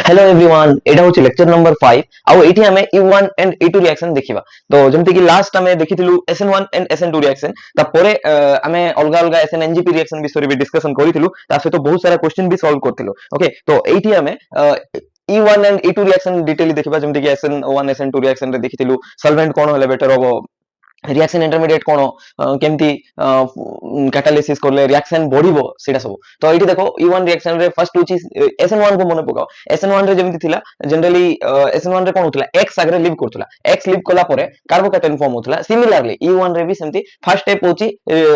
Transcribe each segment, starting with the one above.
Hello everyone एटा होची lecture number 5 आउ एठी हमें E1 एंड E2 रिएक्शन देखिबा। तो जेमति कि लास्ट हमें देखिथिलु SN1 एंड SN2 रिएक्शन तापरे हमें अलगा अलगा SNNGP रिएक्शन विषय भी डिस्कशन करिथिलु ता सहित बहुत सारा क्वेश्चन भी सॉल्व करथिलु। ओके तो एठी हमें E1 and E2 reaction detail देखिबा जेमति कि SN1 SN2 रिएक्शन रे देखिथिलु सॉल्वेंट कोन होले बेटर होबो रिएक्शन इंटरमीडिएट कोन केमती कैटालिसिस करले रिएक्शन बढ़िबो सेटा सब। तो एठी देखो E1 रिएक्शन रे फर्स्ट होची SN1 को मने पकाओ। SN1 रे जेमती थिला जनरली SN1 रे कोन होतला X आगरे लीव करथला X लीव कला परे कार्बोकैटायन फॉर्म होतला। सिमिलरली E1 रे भी सेमती फर्स्ट स्टेप होची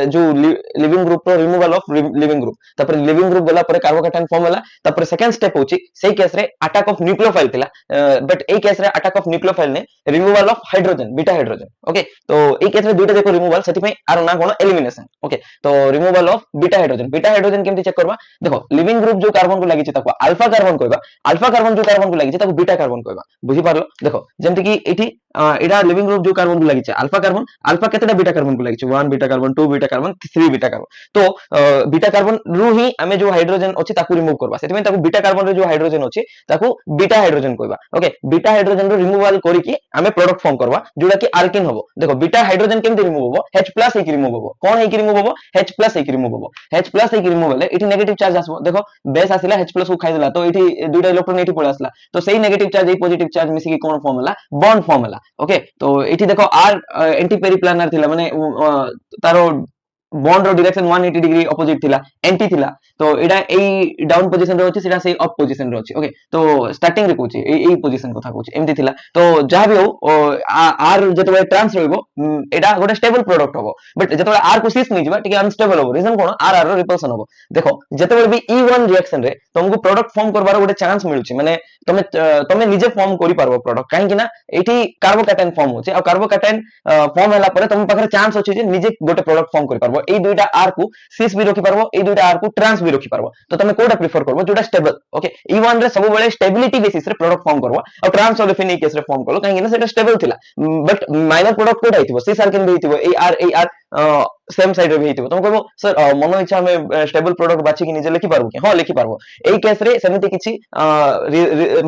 जो लिविंग ग्रुप रो रिमूवल ऑफ लिविंग ग्रुप तापर लिविंग ग्रुप गला परे कार्बोकैटायन फॉर्म होला तापर सेकंड स्टेप होची सेही केस रे अटैक ऑफ न्यूक्लियोफाइल थिला बट ए केस रे अटैक ऑफ न्यूक्लियोफाइल ने removal of hydrogen beta hydrogen. Okay तो এই ক্ষেত্রে দুইটা দেখো রিমুভাল সেটিপই আর না কোন এলিমিনেশন। ওকে তো রিমুভাল অফ বিটা হাইড্রোজেন কেমতি চেক করবা দেখো লিভিং গ্রুপ जो कार्बन को লাগিছে তাকো আলফা কার্বন কইবা আলফা কার্বন जो कार्बन को লাগিছে তাকো বিটা কার্বন কইবা বুঝি পারলো। দেখো যেমতি কি এটি এটা লিভিং গ্রুপ जो कार्बन को লাগিছে আলফা কেতেটা বিটা কার্বন को লাগিছে 1 beta carbon 2 beta carbon 3 beta carbon. তো বিটা কার্বন রু হি আমি जो हाइड्रोजन अछि তাকু রিমুভ করবা সেটিপই তাকো বিটা কার্বन रे जो हाइड्रोजन अछि তাকু বিটা হাইড্রোজেন কইবা। ওকে বিটা হাইড্রোজन रो रिमूवल करी कि हमें प्रोडक्ट फॉर्म करवा जोटा कि अल्किन हबो। देखो बीटा हाइड्रोजन केमति रिमूव हबो H+ एक रिमूव हबो कोन एक रिमूव हबो H+ एक रिमूव हबो H+ एक रिमूव हले एठी नेगेटिव चार्ज आसबो। देखो बेस आसिला H+ को खाइ देला तो एठी दुइटा इलेक्ट्रॉन एठी पळे आसला तो सेही नेगेटिव चार्ज ए पॉजिटिव चार्ज मिसी कि कोन फॉर्म हला बॉन्ड फॉर्म हला। ओके तो एठी देखो R एंटी पेरिप्लानर थिला माने तारो बॉन्ड रो डायरेक्शन 180 डिग्री ऑपोजिट थिला एंटी थिला तो एडा एई डाउन पोजीशन रे होची सेटा से अप पोजीशन रे होची। ओके तो स्टार्टिंग रे कोची एई पोजीशन कथा कोची एमती थिला तो जहा भी हो आर जतबे ट्रांस रहइबो एडा गोटे स्टेबल प्रोडक्ट हबो बट जतबे आर को सिस नै जिबा टिके अनस्टेबल हबो। रीजन कोन आर रो रिपल्सन हबो। देखो जतबे भी E1 रिएक्शन रे तुमको प्रोडक्ट फॉर्म करबार गोटे चांस मिलुची माने तमे निजे फॉर्म करि पारबो प्रोडक्ट काहे कि ना एठी कार्बोकैटायन फॉर्म होची आ कार्बोकैटायन फॉर्म होला परे तुम पाखरे चांस होची जे निजे गोटे प्रोडक्ट फॉर्म करि पारबो। এই দুইটা আর কু সিস भी रखि पारबो এই দুইটা আর কু ট্রান্স भी रखि पारबो। तो तमे कोडा प्रेफर करबो जोटा स्टेबल। ओके E1 रे सब बेले स्टेबिलिटी बेसिस रे प्रोडक्ट फॉर्म करबो और ट्रांस ओलेफिन केस रे फॉर्म करलो काहे कि ना सेटा स्टेबल थिला बट माइनर प्रोडक्ट कोडा हिथिबो सिस आर केन भी हिथिबो ए आर सेम साइड रे भी हिथिबो। तुम कहबो सर मनो इच्छा हमें स्टेबल प्रोडक्ट बाछि कि निजे लिखि पारबो कि हां लिखि पारबो। एई केस रे सेमिति किछि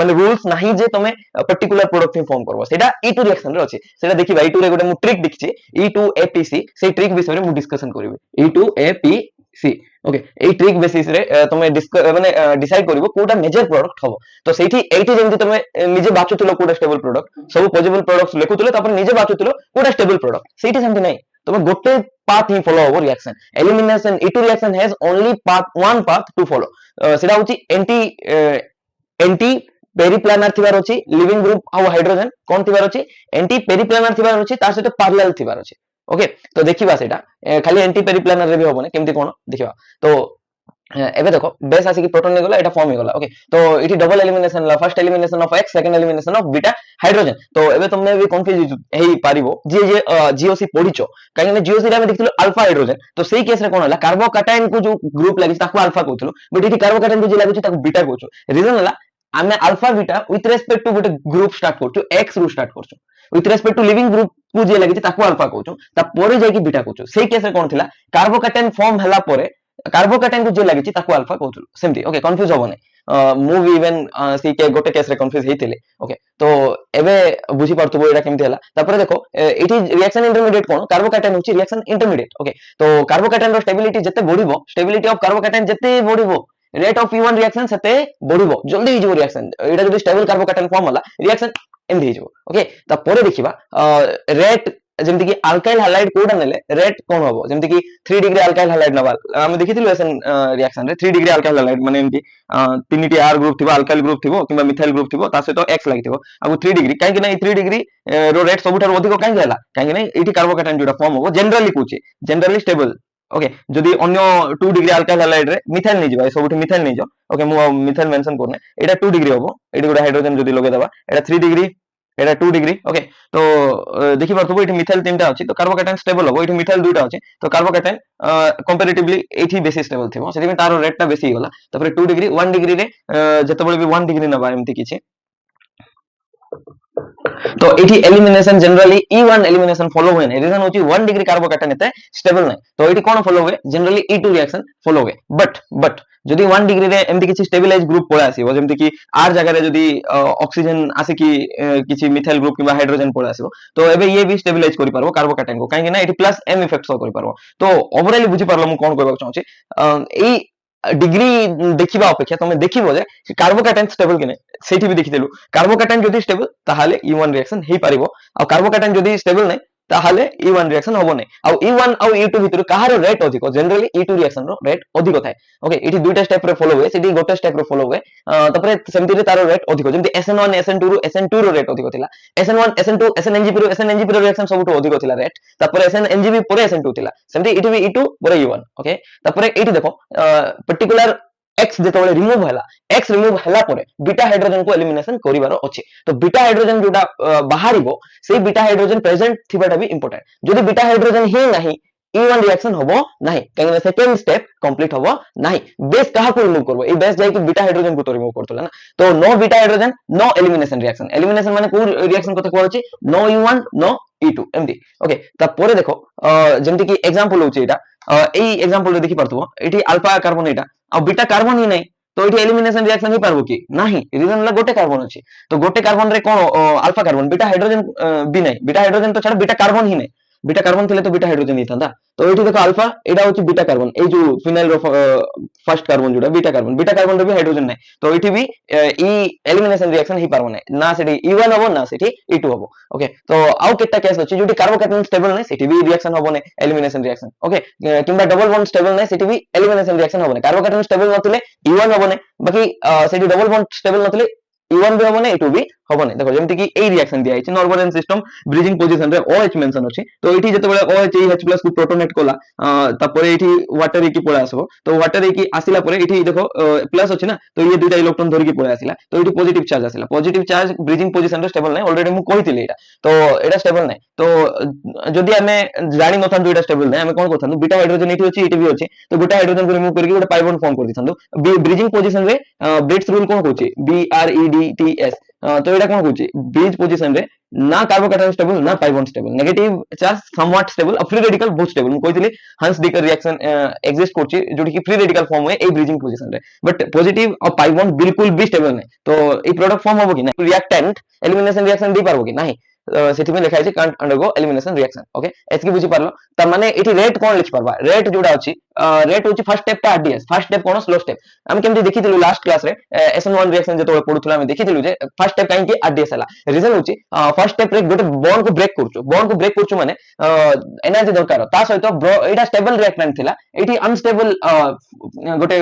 माने रूल्स नाही जे तमे पर्टिकुलर प्रोडक्ट ही फॉर्म करबो सेटा E2 रिएक्शन रे अछि सेटा देखिबा E2 रे गोटे मु ट्रिक देखछि E2APC से ट्रिक विषय रे मु डिस्कशन करिवे E2APC। Okay a trick basis रे तमे माने डिसाइड करिवो कोटा मेजर प्रोडक्ट हबो। तो सेठी एठी जेमति तमे निजे बाचुतलो कोटा स्टेबल प्रोडक्ट सब पॉसिबल प्रोडक्ट्स लेखुतलो तापर निजे बाचुतलो कोटा स्टेबल प्रोडक्ट सेठी सेमति नै तमे गोटे पाथ ही फॉलो हबो reaction elimination E2 reaction has only one path to follow सेटा होची एंटी पेरिप्लानर थिबार अछि लिविंग ग्रुप आ हाइड्रोजन कोन थिबार अछि एंटी पेरिप्लानर थिबार अछि तार सहित पैरेलल थिबार अछि। ओके तो देखिबा सेटा खाली एंटी पेरिप्लानर रे भी होबो ने केमति कोन देखिबा। तो एबे देखो बेस आसी कि प्रोटॉन ने गला एटा फॉर्म हे गला। ओके तो इठी डबल एलिमिनेशन ला first elimination of X second elimination of beta hydrogen. तो एबे तुमने भी कंफ्यूज हेई पारिबो जे जीओसी पढिचो काहे ने जीओसी रे हम देखथिलो अल्फा हाइड्रोजन तो सेही केस रे कोन हला कार्बोकैटायन को जो ग्रुप लागि ताको अल्फा कहथलो बट इठी कार्बोकैटायन को जे लागुची ताको बीटा कहथो। रीजन हला आमे alpha beta with respect to गोटे ग्रुप स्टार्ट करछु X रु स्टार्ट करछु with respect to leaving group को जे लागि ताको अल्फा कहछु ता परे जाय कि बीटा कहछु। सेही केस रे कोन थिला कार्बोकैटायन फॉर्म हला परे कार्बोकैटायन को जे लागि ताको अल्फा कहथु सेमती। ओके कंफ्यूज होबो नै मु भी इवन सी के गोटे केस रे कंफ्यूज हेतिले। ओके तो एबे बुझी पड़तबो एटा केमती हला तापर देखो एठी रिएक्शन इंटरमीडिएट कोन कार्बोकैटायन होची रिएक्शन इंटरमीडिएट। ओके तो कार्बोकैटायन रो स्टेबिलिटी जते बढ़िबो स्टेबिलिटी ऑफ कार्बोकैटायन जते बढ़िबो रेट ऑफ E1 रिएक्शन सेते बढ़िबो जल्दी हिजो रिएक्शन एटा जदी स्टेबल कार्बोकैटायन फॉर्म हला रिएक्शन एमदी हिजो। ओके ता परे देखिबा रेट जेमति कि अल्काइल हैलाइड कोडा नेले रेट कोन होबो जेमति कि 3 डिग्री अल्काइल हैलाइड नबा हम देखिथिलु एसन रिएक्शन रे 3 डिग्री अल्काइल हैलाइड माने एमति तीनटी R ग्रुप थिबो अल्काइल ग्रुप थिबो किबा मिथाइल ग्रुप थिबो ता सहित X लागिथिबो अब 3 डिग्री काहे कि नै 3 डिग्री रो रेट सबुठार अधिक काहे हला काहे कि नै एठी कार्बोकैटायन जोटा फॉर्म होबो जनरली कुची जनरली स्टेबल। ओके जदी अन्य 2 डिग्री अल्काइल हैलाइड रे मिथाइल नै जिबा सबुठी मिथाइल नै जो। ओके मु मिथाइल मेंशन करने एटा 2 डिग्री होबो एठी गोटा हाइड्रोजन जदी लगे दबा एटा 3 डिग्री एटा 2 डिग्री। ओके तो देखि पारथबो एठी मिथाइल तीनटा अछि तो कार्बोकैटायन स्टेबल होबो एठी मिथाइल दुइटा अछि तो कार्बोकैटायन कंपैरेटिवली एठी बेसी स्टेबल थिबो सेति में तारो रेटटा बेसी गला। तापर 2 डिग्री 1 डिग्री रे जतबेले भी 1 डिग्री नबा एमति किछि তো এটি elimination generally E1 elimination follow हुए नहीं रीजन होची 1 डिग्री कार्बोकैटायन एते स्टेबल नहीं तो एटी कोन फॉलो हुए जनरली E2 रिएक्शन फॉलो हुए बट যদি 1 ডিগ্রি রে এমতি কিছু স্টেবিলাইজ গ্রুপ পড়ে আসিবো যেমতি কি আর জায়গায় যদি অক্সিজেন আসে কি কিছু মিথাইল গ্রুপ কিংবা হাইড্রোজেন পড়ে আসিবো তো এবে ইয়ে বি স্টেবিলাইজ করি পারবো कार्बोकैटायन को কাহিଁକି না এটি প্লাস m ইফেক্ট শো করি পারবো তো ওভারঅলি বুঝি পারলো মু কোন কইବାକୁ চাହୁଛି এই ডিগ্রি দেখিবা অপেক্ষা তুমি দেখিবো যে कार्बोकैटायन স্টেবল কিনে সেইটি বি দেখিদেলু कार्बोकैटायन যদি স্টেবল তাহলে E1 রিঅ্যাকশন হেই পারিবো আর कार्बोकैटायन যদি স্টেবল নাই তাহলে E1 রিঅ্যাকশন হবো নাই আর E1 আর E2 ভিতর কাହାର রেট অধিক জেনারেলি E2 রিঅ্যাকশন র রেট অধিক থাকে ওকে এটি দুইটা স্টেপ রে ফলো हुए সেটি গোটা স্টেপ রে ফলো हुए তারপরে সেমতি রে তার রেট অধিক যেমতি SN1 SN2 র SN2 র রেট অধিক থিলা SN1 SN2 SNNGP র SNNGP র রিঅ্যাকশন সবটো অধিক থিলা রেট তারপরে SNNGP পরে SN2 থিলা সেমতি এটি E2 পরে E1 ওকে তারপরে এইটি দেখো পার্টিকুলার X যেতବେଳେ রিমুভ ହେଲା X রিমুভ ହେଲା ପରେ বিটা হাইড্রোজেন को এলিমিনেশন করিবার ଅଛି তো বিটা হাইড্রোজেন जोटा বাহারিবো সেই বিটা হাইড্রোজেন প্রেজেন্ট থিবাটা বি ইম্পর্টেন্ট যদি বিটা হাইড্রোজেন হি नाही E1 रिएक्शन হবো नाही কারণ সেকেন্ড স্টেপ কমপ্লিট হবো नाही বেস কাহাকু রিমুভ করব এই বেস যাই কি বিটা হাইড্রোজেন को তো রিমুভ করতলা না তো no beta hydrogen no elimination reaction elimination মানে কোন রিएक्शन কথা কোয়া আছে no E1 no E2 MD ওকে তারপরে দেখো যেমতি কি एग्जांपल হচ্ছে এটা এই एग्जांपल রে দেখি পারতবো এটি আলফা কার্বন এটা আর বিটা কার্বন হি নাই তো এটি এলিমিনেশন রিঅ্যাকশন হই পারবো কি नाही রিজন হলো গোটে কার্বন আছে তো গোটে কার্বন রে কোন আলফা কার্বন বিটা হাইড্রোজেন বি নাই বিটা হাইড্রোজেন তো ছাড়া বিটা কার্বন হি নাই বিটা কার্বন থিলে তো বিটা হাইড্রোজেন হি থান্তা তো এটি দেখো আলফা এটা হচ্ছে বিটা কার্বন এই যে ফিনাইল র ফার্স্ট কার্বন जोटा বিটা কার্বন রে বি হাইড্রোজেন নাই তো এটি বি ই এলিমিনেশন রিঅ্যাকশন হই পারবো না সেটি E1 হবো না সেটি E2 হবো ওকে তো আউ কেটা কেস আছে जोटी कार्बोकैटायन स्टेबल নাই সেটি বি রিঅ্যাকশন হবো না এলিমিনেশন রিঅ্যাকশন ওকে কিংবা ডবল বন্ড স্টেবল নাই সেটি বি এলিমিনেশন রিঅ্যাকশন হবো না कार्बोकैटायन स्टेबल নথিলে E1 হবো না বাকি সেটি ডবল বন্ড স্টেবল নথিলে E1 भी হবো না E2 भी হবো না দেখো যেমতি কি এই রিঅ্যাকশন দিয়া আছে নরমাল সিস্টেম ব্রিজিং পজিশন রে OH মেনশন আছে তো এটি যেতবেলে OH H+ কু প্রোটোনেট কলা তারপরে এটি ওয়াটার কি পড়ে আসবো তো ওয়াটার কি আসিলা পরে এটি দেখো প্লাস আছে না তো এই দুইটা ইলেকট্রন ধরি কি পড়ে আসিলা তো এটি পজিটিভ চার্জ আসিলা পজিটিভ চার্জ ব্রিজিং পজিশন রে স্টেবল নাই অলরেডি মু কইতিলি এটা তো এটা স্টেবল নাই তো যদি আমি জানি নথান দুইটা স্টেবল নাই আমি কোন কথান বিটা হাইড্রোজেন এটি আছে এটি বি আছে তো বিটা হাইড্রোজেন को रिमूव करके ଗୋଟେ ପାଇ ବଣ୍ଡ ଫର୍ମ କରି ଦିସନ୍ତୁ ବ୍ରିଜିଂ ପୋଜିଶନ ରେ ବ୍ରିଟ୍ସ ରୁଲ কোন কହୁଛି BREDTS তো এটা কোন কହୁଛି ব্রিজ পজিশন রে না कार्बोकैटायन स्टेबल ना pi bond stable negative charge somewhat stable और फ्री रेडिकल बहुत स्टेबल ମୁଁ କହିଥିଲି हंस डिकर रिएक्शन एग्जिस्ट করছি जोटी की फ्री रेडिकल फॉर्म हुए এই ब्रिजिंग पोजीशन रे बट पॉजिटिव और पाई बॉन्ड बिल्कुल भी स्टेबल नहीं तो এই प्रोडक्ट फॉर्म होबो कि ना रिएक्टेंट एलिमिनेशन रिएक्शन दी पारबो कि नहीं সেটি লেখা আছে কান্ট আন্ডারগো এলিমিনেশন রিঅ্যাকশন ওকে এতকি বুঝি পারলো তার মানে এটি রেট কোন লিখি পারবা রেট जोटा আছে রেট হচ্ছে ফার্স্ট স্টেপ টা আরডিএস ফার্স্ট স্টেপ কোন স্লো স্টেপ আমি কেমতি দেখিতিলু লাস্ট ক্লাস রে SN1 রিঅ্যাকশন যেতে পড়ুতলা আমি দেখিতিলু যে ফার্স্ট স্টেপ কাই কি আরডিএস হলা রিজন হচ্ছে ফার্স্ট স্টেপ রে গোটে বন্ড को ব্রেক করছো মানে এনার্জি দরকার তা সহিত এটা স্টেবল রিঅ্যাকট্যান্ট থিলা এটি আনস্টেবল গোটে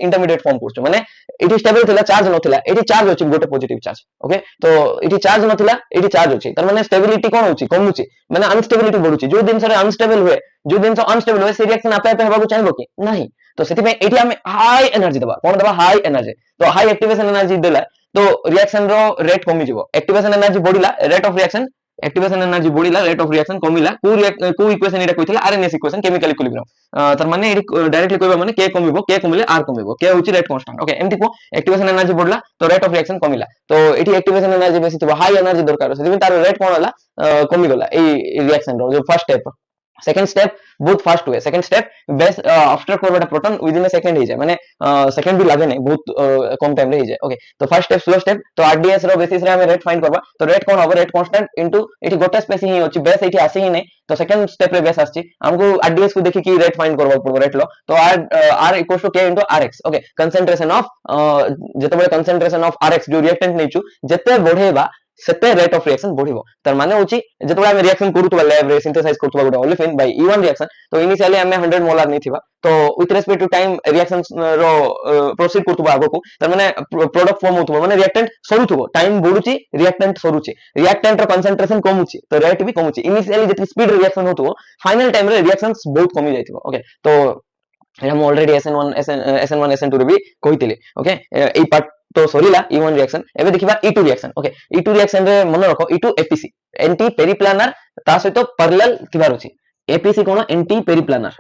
ইন্টারমিডিয়েট ফর্ম করছো মানে এটি স্টেবল থিলা চার্জ নথিলা এটি চার্জ হচ্ছে গোটে পজিটিভ চার্জ ওকে তো এটি চার্জ নথিলা এটি চার্জ হচ্ছে তার মানে স্টেবিলিটি কোন হচ্ছে কমুଛି মানে আনস্টেবিলিটি বढुଛି जो दिन से अनस्टेबल हुए जो दिन से अनस्टेबल हुए से रिएक्शन आपे आपे हेबाकू चाहबो कि नहीं तो सेति में एटी हम हाई एनर्जी देबा कोन देबा हाई एनर्जी तो हाई एक्टिवेशन एनर्जी देला तो रिएक्शन रो रेट कमी जिवो एक्टिवेशन एनर्जी बढ़िला rate of reaction activation energy बढ़िला रेट ऑफ रिएक्शन कमिला को इक्वेशन एटा कहितला आरएनएस इक्वेशन केमिकल इक्विलिब्रियम तार माने एटी डायरेक्टली कहबा माने के कमिबो के कमिले आर कमिबो के होची रेट कांस्टेंट ओके एमटी को एक्टिवेशन एनर्जी बढ़ला तो रेट ऑफ रिएक्शन कमिला तो एटी एक्टिवेशन एनर्जी बेसी तो हाई एनर्जी दरकार सेति में तार रेट कोन होला कमी गला ए रिएक्शन रो जो फर्स्ट स्टेप सेकंड स्टेप बहुत फास्ट हुए सेकंड स्टेप बेस आफ्टर करबा प्रोटॉन विदिन अ सेकंड ही जाय माने सेकंड भी लागे नहीं बहुत कम टाइम रे ही जाय ओके तो फर्स्ट स्टेप स्लो स्टेप तो आरडीएस रो बेसिस रे हमें रेट फाइंड करबा तो रेट कोन होबो रेट कांस्टेंट इनटू एटी गोटा स्पेस ही होची बेस एटी आसी ही नहीं तो सेकंड स्टेप रे बेस आछि हमको आरडीएस को देखि कि रेट फाइंड करबा पड़बो रेट लो तो R equals to K into RX okay concentration of जेतबे कंसंट्रेशन ऑफ आरएक्स जो रिएक्टेंट नेचु जते बढ़ेबा सेते रेट ऑफ रिएक्शन बढ़िबो तार माने होची जेतबे हम रिएक्शन करूतबा लैब रे सिंथेसाइज करूतबा गोटे ओलेफिन बाय E1 रिएक्शन तो इनिशियली हमें 100 मोलार नहीं थिबा तो with respect to time reaction रो प्रोसीड करतबा आगो तार माने प्रोडक्ट फॉर्म होतबो माने रिएक्टेंट सरुथबो टाइम बढ़ुची रिएक्टेंट सरुची रिएक्टेंट रो कंसंट्रेशन कमुची तो रेट भी कमुची इनिशियली जेति स्पीड रिएक्शन होतबो फाइनल टाइम रे रिएक्शंस बहुत कमी जायथिबो ओके तो हम ऑलरेडी SN1 SN2 रे भी कहितले ओके ए पार्ट तो सरीला E1 रिएक्शन एबे देखिबा E2 reaction okay E2 reaction रे मन रखो E2 एपीसी एंटी पेरिप्लानर ता सहित पैरेलल थिबार अछि एपीसी कोन एंटी पेरिप्लानर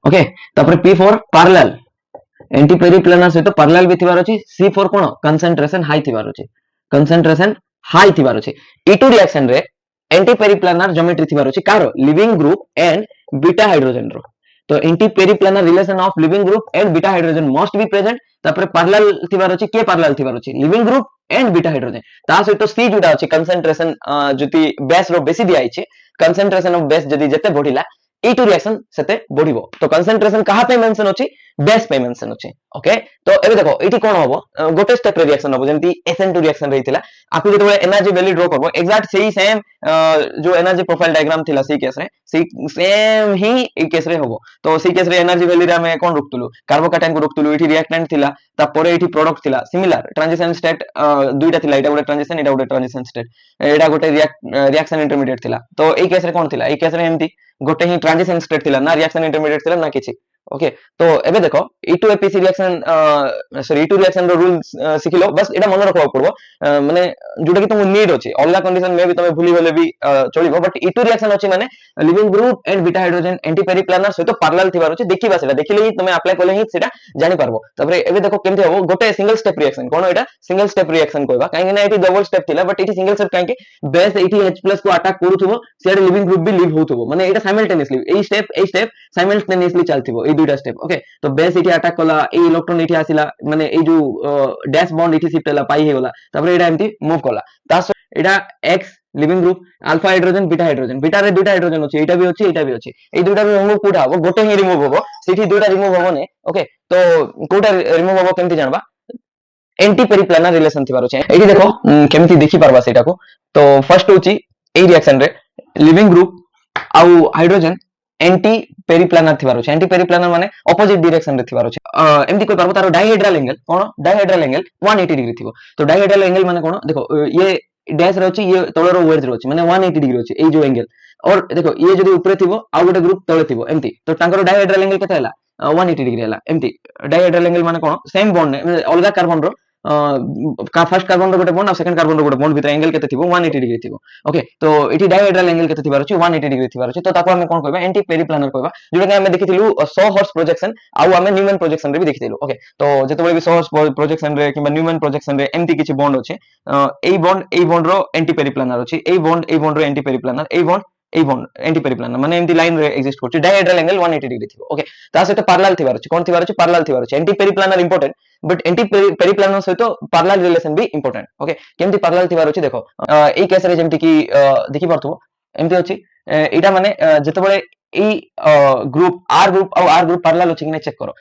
ओके तापर P4 पैरेलल एंटी पेरिप्लानर सहित पैरेलल भी थिबार अछि C4 कोन कंसंट्रेशन हाई थिबार अछि कंसंट्रेशन हाई थिबार अछि E2 रिएक्शन रे एंटी पेरिप्लानर ज्योमेट्री थिबार अछि कार leaving group and beta hydrogen रो तो anti periplanar relation of leaving group and beta hydrogen must be present तापर पैरेलल थिबार अछि के पैरेलल थिबार अछि leaving group and beta hydrogen ता सहित C जोडा अछि कंसंट्रेशन जति बेस रो बेसी दिया आइछे कंसंट्रेशन ऑफ बेस जदी जते बढ़िला E2 रिएक्शन सेते बढ़िबो तो कंसंट्रेशन कहा पे मेंशन अछि बेस पे मेंशन अछि ओके तो एबे देखो एठी कोन होबो गोटे स्टेप रे रिएक्शन होबो जेंति SN2 रिएक्शन रहितला आपको जेतबे एनर्जी वैल्यू ड्रॉ करबो एग्जैक्ट सेही सेम जो एनर्जी प्रोफाइल डायग्राम थिला सी केस रे सेम ही ए केस रे होबो तो सी केस रे एनर्जी वैल्यू रे हमें कोन रुकतुलु कार्बोकैटायन को रुकतुलु एठी रिएक्टेंट थिला ता परे एठी प्रोडक्ट थिला सिमिलर ट्रांजिशन स्टेट दुईटा थिला एटा गोटे ट्रांजिशन एटा गोटे ट्रांजिशन स्टेट एटा गोटे रिएक्शन इंटरमीडिएट थिला तो ए केस रे कोन थिला ए केस रे एमती गोटे ही ट्रांजिशन स्टेट थिला ना रिएक्शन इंटरमीडिएट थिला ना किछि ओके तो एबे देखो E2 APC reaction sorry E2 reaction रो रूल सिखिलो बस एटा मन रखवा पड़बो माने जोटा कि तुम नीड अछि अलगा कंडीशन में भी तमे भूली गले भी चलिबो बट E2 रिएक्शन अछि माने leaving group and beta hydrogen anti periplanar सहित पैरेलल थिबार अछि देखिबा सेटा देखिले ही तमे अप्लाई करले ही सेटा जानि पारबो तबरे एबे देखो केमथि होबो गोटे सिंगल स्टेप रिएक्शन कोन एटा सिंगल स्टेप रिएक्शन कहबा काहे ना एटी डबल स्टेप थिला बट एटी सिंगल स्टेप काहे कि बेस एटी H+ को अटैक करूथबो सेड लिविंग ग्रुप भी लीव होथबो माने एटा साइमल्टेनियसली ए स्टेप साइमल्टेनियसली चलथिबो ए दुईटा स्टेप ओके तो बेस एटी अटैक कला ए इलेक्ट्रॉन एटी आसिला माने ए जो डैश बॉन्ड एटी शिफ्ट हला पाई हे गला तबरे एटा एमती मूव कला तास एटा x leaving group alpha hydrogen beta रे दुईटा हाइड्रोजन अछि एटा भी अछि ए दुईटा रे रिमूव कोठा हो गोटे ही रिमूव होबो सेठी दुईटा रिमूव होबो ने ओके तो कोठा रिमूव होबो केमती जानबा एंटी पेरिप्लानर रिलेशन थिबार अछि एठी देखो केमती देखि परबा सेटा को तो फर्स्ट होची ए रिएक्शन रे लिविंग ग्रुप आउ हाइड्रोजन एंटी पेरिप्लानर थिबार अछि एंटी पेरिप्लानर माने ऑपोजिट डायरेक्शन रे थिबार अछि एमती कोइ पारबो तारो डाइहेड्रल एंगल कोन डाइहेड्रल एंगल 180 डिग्री थिबो तो डाइहेड्रल एंगल माने कोन देखो ये डैश रे अछि ये तळरो वेज रे अछि माने 180 डिग्री अछि ए जो एंगल और देखो ये जदी ऊपर थिबो आ गोटे ग्रुप तळे थिबो एमती तो तांकर डाइहेड्रल एंगल केते हला 180 डिग्री हला एमती डाइहेड्रल एंगल माने कोन सेम बॉन्ड अलगा कार्बन रो फर्स्ट कार्बन रो गोटे बॉन्ड और सेकंड कार्बन रो गोटे बॉन्ड भीतर एंगल केते थिबो 180 डिग्री थिबो ओके तो एठी डाइहेड्रल एंगल केते थिबार अछि 180 डिग्री थिबार अछि तो ताको हम कोन कहबा एंटी पेरिप्लानर कहबा जोटा कि हम देखिथिलु 100 हॉर्स प्रोजेक्शन आउ हम न्यूमैन प्रोजेक्शन रे भी देखिथिलु ओके तो जेतबे भी 100 हॉर्स प्रोजेक्शन रे किबा न्यूमैन प्रोजेक्शन रे एमती किछि बॉन्ड अछि एई बॉन्ड रो एंटी पेरिप्लानर अछि एई बॉन्ड रो एंटी पेरिप्लानर एई बॉन्ड एंटी पेरिप्लानर माने एमती लाइन रे एग्जिस्ट करछि डाइहेड्रल एंगल 180 डिग्री थिबो ओके ता सहित पैरेलल थिबार अछि कोन थिबार अछि पैरेलल थिबार अछि anti पेरिप्लानर important but anti periplanar सहित पैरेलल रिलेशन भी इंपोर्टेंट ओके केमती पैरेलल थिबार अछि देखो एई केस रे जेमती कि देखि परथबो एमती अछि एटा माने जेतबेले एई ग्रुप आर ग्रुप पैरेलल अछि कि नै चेक करो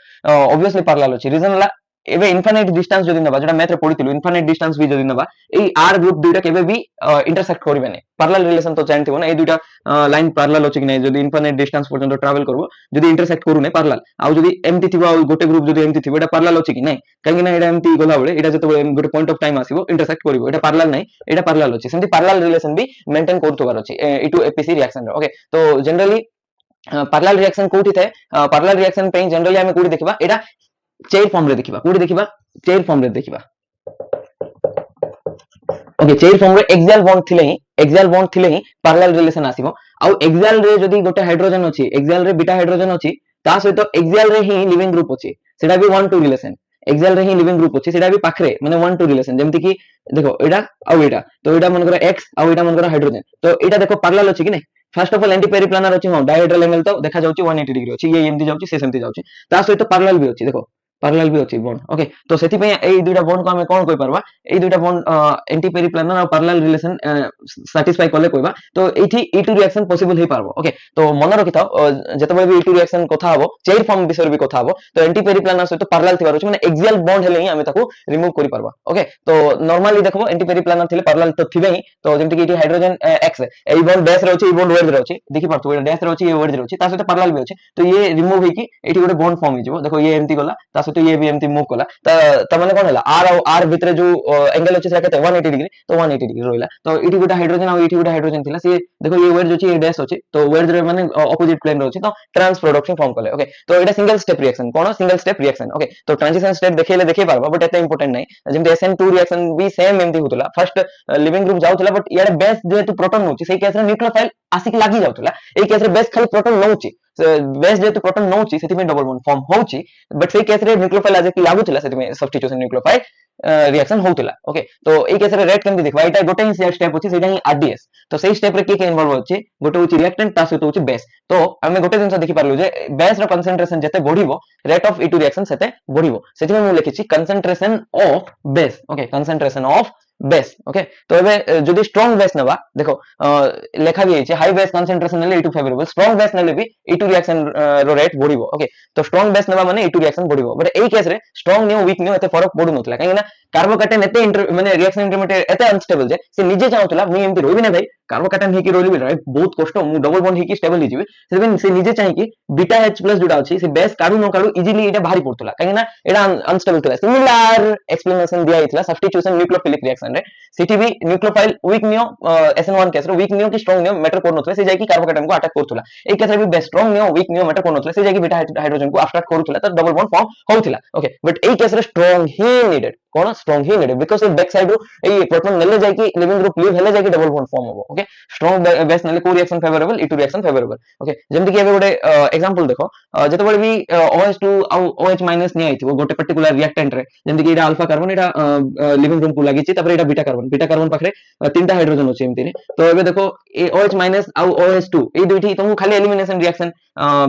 ऑब्वियसली पैरेलल अछि रीजन ला एबे इनफाइनाइट डिस्टेंस जदी नबा जेटा मैथ रे पढिथिलु इनफाइनाइट डिस्टेंस भी जदी नबा एई आर ग्रुप दुईटा केबे भी इंटरसेक्ट करिबे नै पैरेलल रिलेशन तो जानथिबो ना ए दुईटा लाइन पैरेलल अछि कि नै जदी इनफाइनाइट डिस्टेंस पर्यंत ट्रैवल करबो जदी इंटरसेक्ट करू नै पैरेलल आ जदी एमती थिबो आ गोटे ग्रुप जदी एमती थिबो एटा पैरेलल अछि कि नै काहे ना एटा एमती गला बळे एटा जते गोटे point of time आसीबो intersect करिवो Etah parallel नै एटा पैरेलल अछि सेमती पैरेलल रिलेशन भी मेंटेन करथबार अछि E2 एपीसी रिएक्शन रे ओके तो जनरली पैरेलल रिएक्शन कोठी थे पैरेलल रिएक्शन पे जनरली हमें कोठी देखबा एटा चेयर फॉर्म रे देखिबा कोठी देखिबा चेयर फॉर्म रे देखिबा ओके चेयर फॉर्म रे एक्सियल बॉन्ड थिले ही पैरेलल रिलेशन आसीबो आ एक्सियल रे जदी गोटे हाइड्रोजन अछि एक्सियल रे बीटा हाइड्रोजन अछि ता सहित एक्सियल रे ही लिविंग ग्रुप अछि सेटा भी 1 2 रिलेशन एक्सियल रे ही लिविंग ग्रुप अछि सेटा भी पाखरे माने 1 2 रिलेशन जेमति कि देखो एटा आ एटा तो एटा मन करा x आ एटा मन करा हाइड्रोजन तो एटा देखो पैरेलल अछि कि नै फर्स्ट ऑफ ऑल एंटी पेरिप्लानर अछि हां डायहेड्रल एंगल तो देखा जाउची 180 डिग्री अछि ये एमती जाउची से सेमती जाउची ता सहित पैरेलल भी अछि देखो पैरेलल भी अछि बॉन्ड ओके तो सेति पे एई दुईटा बॉन्ड को हमें कोन कहि परबा एई दुईटा बॉन्ड एंटी पेरिप्लानर और पैरेलल रिलेशन सैटिस्फाई करले कहबा तो एठी E2 रिएक्शन पॉसिबल हे पारबो ओके तो मन रखिथाओ जतबे भी E2 रिएक्शन कथा हबो चेयर फॉर्म विषय भी कथा हबो तो एंटी पेरिप्लानर सहित पैरेलल थिबार अछि माने एक्सियल बॉन्ड हेले ही हमें ताको रिमूव करि परबा ओके तो नॉर्मली देखबो एंटी पेरिप्लानर थिले पैरेलल तो थिबे ही तो जेमति कि एठी हाइड्रोजन x एई बॉन्ड डैश रे अछि एई बॉन्ड वेज रे अछि देखि परथु एटा डैश रे अछि ए वेज रे अछि ता सहित पैरेलल भी अछि तो ये रिमूव हे कि एठी गोटे बॉन्ड फॉर्म हे जबो देखो ये एमती गला ता सहित ये भी एमती मूव कला त माने कोन हला r भितरे जो एंगल अछि सेटा केते 180 डिग्री तो 180 डिग्री रोइला तो एठी गोटे हाइड्रोजन आ एठी गोटे हाइड्रोजन थिला से देखो ये वेज अछि ये डैश अछि तो वेज रे माने ऑपोजिट प्लेन रे अछि तो ट्रांस प्रोडक्शन फॉर्म कले ओके तो एटा सिंगल स्टेप रिएक्शन कोन सिंगल स्टेप रिएक्शन ओके तो ट्रांजिशन स्टेप देखैले देखै पारबा बट एते इंपोर्टेंट नै जेमते SN2 रिएक्शन भी सेम एमती होतला फर्स्ट लिविंग ग्रुप जाउतला बट यार बेस जेतु प्रोटॉन नउची सेही केस रे न्यूक्लियोफाइल आसिक लागि जाउतला एई केस रे बेस खाली प्रोटॉन नउची बेस जेतु प्रोटॉन नौची सेति में डबल बॉन्ड फॉर्म होची बट सेई केस रे न्यूक्लियोफाइल आज कि लागू थिला सेति में सब्स्टिट्यूशन न्यूक्लियोफाइल रिएक्शन होतिला ओके तो एई केस रे रेट केमति देखबा एटा गोटे ही स्टेप अछि सेटा ही आरडीएस तो सेई स्टेप रे के इन्वॉल्व होची गोटे होची रिएक्टेंट ता सहित होची बेस तो हमें गोटे जिंस देखि पारलु जे बेस रो कंसंट्रेशन जते बढ़िबो रेट ऑफ E2 रिएक्शन सेते बढ़िबो सेति में मु लिखिछि concentration of base okay concentration of base okay तो एबे जदि स्ट्रांग बेस नबा देखो लेखा भी है हाई बेस कंसंट्रेशन नेले E2 फेवरेबल स्ट्रांग बेस नेले भी E2 रिएक्शन रो रेट बढ़िबो ओके तो स्ट्रांग बेस नबा माने E2 रिएक्शन बढ़िबो बट एई केस रे स्ट्रांग नियो वीक नियो एते फरक पडु नथला काहे ना कार्बोकैटायन एते माने रिएक्शन इंटरमीडिएट एते अनस्टेबल जे से निजे चाहुतला मु एमति रोबी ना भाई कार्बोकैटायन हेकी रोली राइट बहुत कष्ट मु डबल बॉन्ड हेकी स्टेबल हिजिबे सेबेन से निजे चाहि कि बीटा H+ जोडा अछि से बेस काडू न काडू इजीली एटा भारी पडतला काहे ना एटा अनस्टेबल थला सिमिलर एक्सप्लेनेशन दिया हितला सब्स्टिट्यूशन न्यूक्लियोफिलिक रिएक्शन रे सिटी भी न्यूक्लियोफाइल वीक नियो SN1 केस रो वीक नियो की स्ट्रांग नियो मैटर करनथले से जाय कि कार्बोकैटायन को अटैक करथला ए केस रे भी बेस स्ट्रांग नियो वीक नियो मैटर करनथले से जाय कि बीटा हाइड्रोजन को अब्स्ट्रैक्ट करथला त डबल बॉन्ड फॉर्म होथला ओके बट ए केस रे स्ट्रांग ही नीडेड कोन स्ट्रांग ही नीडेड बिकॉज़ बैक साइड रो ए प्रोटॉन नेले जाय कि लिविंग ग्रुप लीव हेले जाय कि डबल बॉन्ड फॉर्म होबो ओके स्ट्रांग बेस नेले को reaction favourable E2 reaction favourable okay जेमति कि एबे गोटे एग्जांपल देखो जते बळे भी OH2 आ OH- नि आइथिबो गोटे पर्टिकुलर रिएक्टेंट रे जेमति कि एटा अल्फा कार्बन एटा लिविंग ग्रुप को लागि छि तबरे एटा बीटा कार्बन पाखरे तीनटा हाइड्रोजन अछि एमति रे तो एबे देखो ए OH- आ OH2 ए दुइठी तुमु खाली एलिमिनेशन रिएक्शन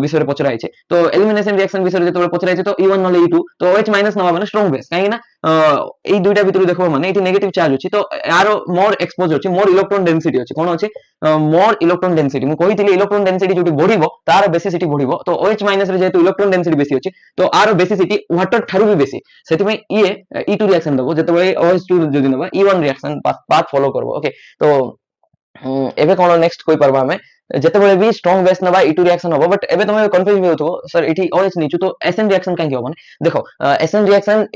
विषय रे पचराइ छै तो एलिमिनेशन रिएक्शन विषय रे जते पचराइ छै तो E1 नले E2 तो OH- नबा माने स्ट्रांग बेस काहे ना এই দুইটা ভিতরে দেখো মানে এটি নেগেটিভ চার্জ আছে তো আরো মোর এক্সপোজ আছে মোর ইলেক্ট্রন ডেনসিটি আছে কোন আছে মোর ইলেক্ট্রন ডেনসিটি মু কইতিলি ইলেক্ট্রন ডেনসিটি যদি বঢ়িবো তার বেসিসিটি বঢ়িবো তো OH- রে যেহেতু ইলেক্ট্রন ডেনসিটি বেশি আছে তো আরো বেসিসিটি ওয়াটার ঠারু भी বেশি সেটিমে ইয়ে E2 রিঅ্যাকশন দেবো যেতବେଳେ OH2 যদি নেবা E1 রিঅ্যাকশন পাথ ফলো করবো ওকে তো एबे कोन नेक्स्ट कोइ परबा हमें जेतेबेले भी स्ट्रांग बेस नबा E2 रिएक्शन होबो बट एबे तुमे कंफ्यूज भी होतो सर एठी OH नीचु तो SN रिएक्शन काहे होबो ने देखो SN reaction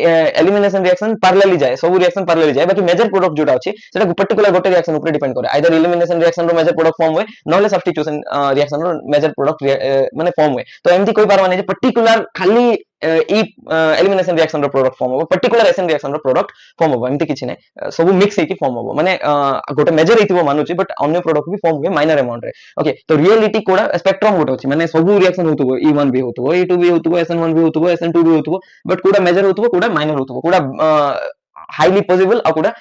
elimination reaction parallelly जाय सब रिएक्शन पैरेलली जाय बाकी मेजर प्रोडक्ट जोटा अछि सेटा पर्टिकुलर गोटे रिएक्शन ऊपर डिपेंड करे आइदर एलिमिनेशन रिएक्शन रो मेजर प्रोडक्ट फॉर्म होय नले सब्स्टिट्यूशन रिएक्शन रो मेजर प्रोडक्ट माने फॉर्म होय तो एमती कोइ परबा ने जे पर्टिकुलर खाली ई एलिमिनेशन रिएक्शन रो प्रोडक्ट फॉर्म होबो पर्टिकुलर SN रिएक्शन रो प्रोडक्ट फॉर्म होबो एमती किछि नै सब मिक्स हेकी फॉर्म होबो माने गोटे मेजर हेतिबो मानुछि बट अन्य प्रोडक्ट भी फॉर्म होय माइनर अमाउंट रे ओके तो रियलिटी कोडा स्पेक्ट्रम गोटे अछि माने सब रिएक्शन होतबो E1 भी होतबो E2 भी होतबो SN1 भी होतबो SN2 भी होतबो बट कोडा मेजर होतबो कोडा माइनर होतबो कोडा हाईली पॉसिबल आ कोडा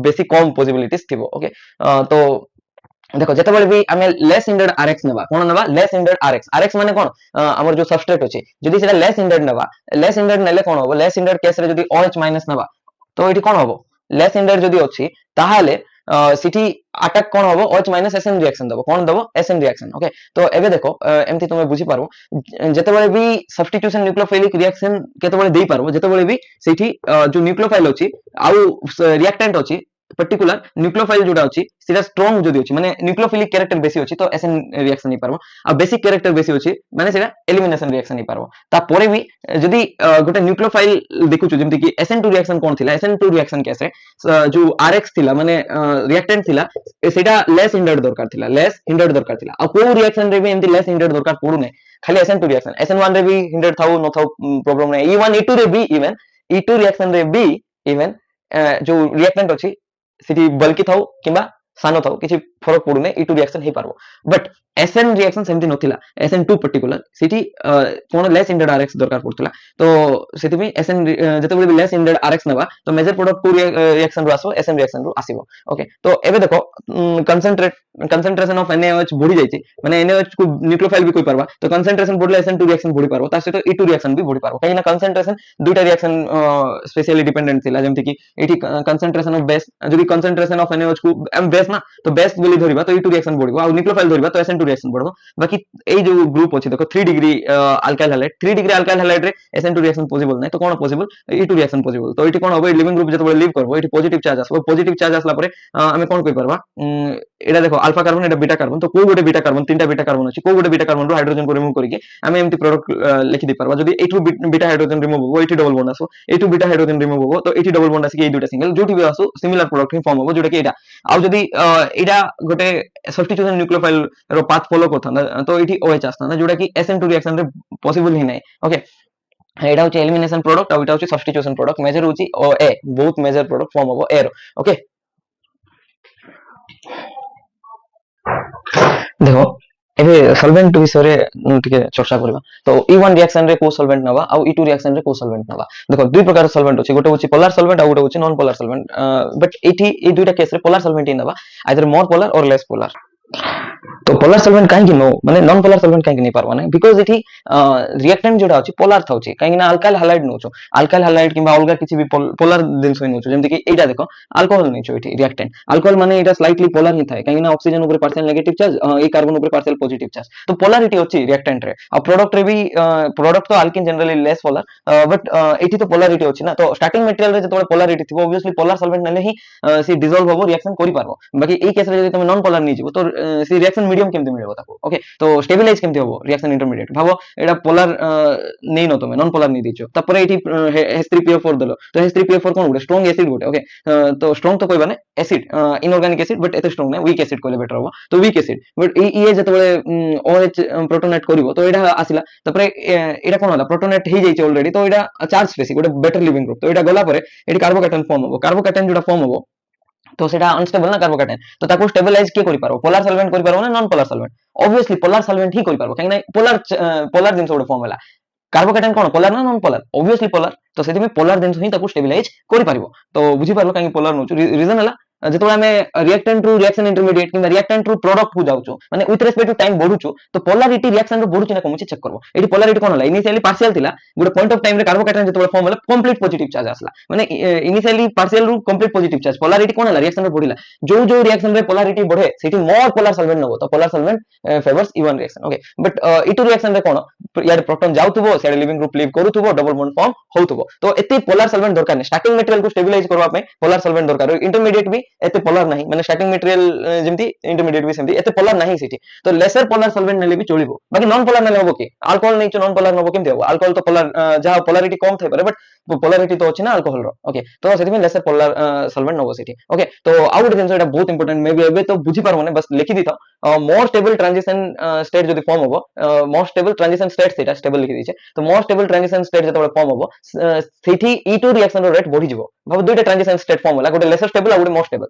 बेसी कम पॉसिबिलिटीज थिबो ओके तो देखो जेतेबेले भी हमें लेस हिंडेड आरएक्स नेबा कोन नेबा लेस हिंडेड आरएक्स माने कोन हमर जो सबस्ट्रेट अछि जदि सेटा लेस हिंडेड नेबा लेस हिंडेड नेले कोन होबो लेस हिंडेड केस रे जदि OH- नेबा तो एठी कोन होबो लेस हिंडेड जदि अछि ताहाले सिटी अटैक कोन होबो OH- SN रिएक्शन दबो कोन दबो SN रिएक्शन ओके तो एबे देखो एमती तुमे बुझी पारो जेतेबेले भी सब्स्टिट्यूशन न्यूक्लियोफिलिक रिएक्शन केतेबेले देई पारो जेतेबेले भी सेठी जो न्यूक्लियोफाइल अछि आउ रिएक्टेंट अछि पर्टिकुलर न्यूक्लियोफाइल जोडा अछि सेटा स्ट्रांग जदि अछि माने न्यूक्लियोफिलिक कैरेक्टर बेसी अछि तो SN रिएक्शन नै पारबो आ बेसिक कैरेक्टर बेसी अछि माने सेटा एलिमिनेशन रिएक्शन नै पारबो ता परे भी जदि गोटे न्यूक्लियोफाइल देखुछु जेमति कि SN2 रिएक्शन कोन थिला SN2 रिएक्शन कैसे जो RX थिला माने रिएक्टेंट थिला सेटा लेस हिंडेड दरकार थिला आ को रिएक्शन रे भी एमति लेस हिंडेड दरकार पडु नै खाली SN2 रिएक्शन SN1 रे भी हिंडेड थाउ न थाउ प्रॉब्लम नै E1 E2 रे भी इवन E2 रिएक्शन रे भी इवन जो रिएक्टेंट अछि सिटी बल्कि थाउ किबा सानो थाउ किछि फरक पडु नै E2 रिएक्शन हे पारबो बट SN रिएक्शन सेमति नथिला SN2 पर्टिकुलर सिटी कोन लेस हिंडेड RX दरकार पडतला तो सेति में SN जेतेबेले भी लेस हिंडेड RX नबा तो मेजर प्रोडक्ट को रिएक्शन रो आसो SN रिएक्शन रो आसीबो ओके तो एबे देखो कंसंट्रेशन ऑफ NaOH बढ़ी जायछि माने NaOH को न्यूक्लियोफाइल भी कोइ परबा तो कंसंट्रेशन बढ़ले SN2 रिएक्शन बढ़ी पारबो ता सहित E2 रिएक्शन भी बढ़ी पारबो काहेना कंसंट्रेशन दुटा रिएक्शन स्पेशली डिपेंडेंट थिला जेमति कि एठी कंसंट्रेशन ऑफ बेस जदि कंसंट्रेशन ऑफ NaOH को बेस ना तो बेस बोली धरिबा तो E2 रिएक्शन बढ़िबो आ न्यूक्लियोफाइल धरिबा तो SN2 रिएक्शन बढ़बो बाकी एई जो ग्रुप अछि देखो 3 degree alkyl halide 3 degree alkyl halide रे SN2 रिएक्शन पॉसिबल नै तो कोन पॉसिबल E2 रिएक्शन पॉसिबल तो एठी कोन होबो लिविंग ग्रुप जतबे लीव करबो एठी पॉजिटिव चार्ज आसबो पॉजिटिव चार्ज आसला परे हमें कोन कहि परबा एटा देखो अल्फा कार्बन एटा बीटा कार्बन तो को गोटे बीटा कार्बन तीनटा बीटा कार्बन अछि को गोटे बीटा कार्बन रो हाइड्रोजन को रिमूव करके हमें एमती प्रोडक्ट लिखि दे परबा जदि एठु बीटा हाइड्रोजन रिमूव होबो एठी डबल बॉन्ड आसो एठु बीटा हाइड्रोजन रिमूव होबो तो एठी डबल बॉन्ड आसी ए दुटा सिंगल जोठी भी आसो सिमिलर प्रोडक्ट ही फॉर्म होबो जोटा कि एटा आ जदि एटा गोटे सब्स्टिट्यूशन न्यूक्लियोफाइल रो पाथ फॉलो करथांदा तो एठी OH आसथांदा जोटा कि SN2 रिएक्शन रे पॉसिबल ही नै ओके एटा होची एलिमिनेशन प्रोडक्ट आ एटा होची सब्स्टिट्यूशन प्रोडक्ट मेजर होची ए बहुत मेजर प्रोडक्ट फॉर्म होबो ए रो ओके देखो ଏବେ ସଲଭେଣ୍ଟ ବିଷୟରେ ଟିକେ ଚର୍ଚ୍ଚା କରିବା। ତ E1 ରିଆକ୍ସନ ରେ କୋଉ ସଲଭେଣ୍ଟ ନବା ଆଉ E2 ରିଆକ୍ସନ ରେ କୋଉ ସଲଭେଣ୍ଟ ନବା। ଦେଖ ଦୁଇ ପ୍ରକାର ସଲଭେଣ୍ଟ ଅଛି, ଗୋଟେ ହଉଛି पोलार सॉल्वेंट ଆଉ ଗୋଟେ ହଉଛି नॉन पोलार सॉल्वेंट। बट एठी ए दुईटा केस रे पोलार सॉल्वेंट हि नबा, आइदर मोर पोलार और लेस पोलार। तो पोलार सॉल्वेंट काहे कि नो माने नॉन पोलार सॉल्वेंट काहे कि नहीं पारबा ना, बिकॉज़ एठी रिएक्टेंट जोडा अछि पोलार थाउछि, काहे ना अल्काइल हैलाइड नोछु, अल्काइल हैलाइड किबा अलगा किछि भी पोलार जिंस होई नोछु, जेमति कि एटा देखो अल्कोहल नोछु एठी रिएक्टेंट। अल्कोहल माने एटा स्लाइटली पोलार ही थाए, काहे ना ऑक्सीजन ऊपर पार्शियल नेगेटिव चार्ज, ए कार्बन ऊपर पार्शियल पॉजिटिव चार्ज, तो पोलारिटी अछि रिएक्टेंट रे। आ प्रोडक्ट रे भी प्रोडक्ट तो alkene generally less polar, but एठी तो पोलारिटी अछि ना। तो स्टार्टिंग मटेरियल रे जतबे पोलारिटी थिबो ऑब्वियसली पोलार सॉल्वेंट नेले ही से डिसॉल्व होबो, रिएक्शन करि पारबो। बाकी ए केस रे जदि तुम नॉन पोलार नै जिवो तो से रिएक्शन मीडियम केमति मिलबो ताको। ओके, तो स्टेबलाइज केमति होबो रिएक्शन इंटरमीडिएट भाबो, एटा पोलार नै न तुमे नॉन पोलार नै दिचो, तापर एठी H3PO4 देलो, तो H3PO4 कोन गुटे स्ट्रांग एसिड गुटे। ओके, तो स्ट्रांग तो कहबा नै एसिड, इनऑर्गेनिक एसिड, बट एते स्ट्रांग नै, वीक एसिड कहले बेटर होबो। तो वीक एसिड, बट ए जतबे OH प्रोटोनेट करिवो तो एटा आसिला, तापर एटा कोन होला प्रोटोनेट हे जाइछ ऑलरेडी, तो एटा चार्ज स्पेसिफिक गुटे बेटर लिविंग ग्रुप। तो एटा गला परे एठी कार्बोकैटायन फॉर्म होबो, कार्बोकैटायन जोटा फॉर्म होबो तो सेटा अनस्टेबल ना कार्बोकैटायन, तो ताको स्टेबलाइज के करि पारो, पोलार सॉल्वेंट करि पारो ना non polar solvent. Obviously polar solvent ही करि पारो, काहे ना पोलार पोलार जिंस गुटे फॉर्म होला। कार्बोकैटायन कोन पोलार ना नॉन पोलार, ऑब्वियसली पोलार, तो सेति में पोलार जिंस ही ताको स्टेबलाइज करि पारिबो। तो बुझि पारलो काहे पोलार नोचु, रीजन हला जेतबे हमें रिएक्टेंट टू रिएक्शन इंटरमीडिएट किबा रिएक्टेंट टू प्रोडक्ट को जाउचो माने विथ रेस्पेक्ट टू टाइम बढ़ुचो, तो पोलारिटी रिएक्शन रो बढ़ुची ना कमुची चेक करबो। एठी पोलारिटी कोन होला, इनिशियली पार्शियल थिला, गुटे पॉइंट ऑफ टाइम रे कार्बोकैटायन जेतबे फॉर्म होला कंप्लीट पॉजिटिव चार्ज आसला, माने इनिशियली पार्शियल रु कंप्लीट पॉजिटिव चार्ज, पोलारिटी कोन होला रिएक्शन रो बढ़िला। जो जो रिएक्शन रे पोलारिटी बढ़े सेठी मोर पोलार सॉल्वेंट नबो, तो polar solvent favours E1 reaction. Okay, but E2 reaction रे कोन यार प्रोटॉन जाउथबो, सेडे लिविंग ग्रुप लीव करूथबो, डबल बॉन्ड फॉर्म होउथबो, तो एते पोलार सॉल्वेंट दरकार नै। स्टार्टिंग मटेरियल को स्टेबलाइज करबा पे पोलार सॉल्वेंट दरकार, इंटरमीडिएट भी एते पोलार नाही, माने स्टार्टिंग मटेरियल जेमति इंटरमीडिएट भी सेमति एते पोलार नाही सेठी, तो लेसर पोलार सॉल्वेंट नेले भी चलिबो। बाकी नॉन पोलार नेले होबो कि अल्कोहल नै छ, नॉन पोलार नबो केमति होबो, अल्कोहल तो पोलार जहा पोलारिटी कम थाइ पारे, बट पोलारिटी तो अछि ना अल्कोहल रो। ओके, तो सेति में लेसर पोलार सॉल्वेंट नबो सेठी। ओके, तो आउट जिंस एटा बहुत इंपोर्टेंट, मे बी एबे तो बुझी पारबो नै, बस लिखि दिथो। मोर स्टेबल ट्रांजिशन स्टेट जदि फॉर्म होबो, मोर स्टेबल ट्रांजिशन स्टेट सेटा स्टेबल लिखि दिछे, तो मोर स्टेबल ट्रांजिशन स्टेट जतबे फॉर्म होबो सेठी E2 रिएक्शन रो रेट बढ़ी जिवो। भाबो दुइटा ट्रांजिशन स्टेट फॉर्म होला, गोटे लेसर स्टेबल आ गोटे मोर स्टेबल।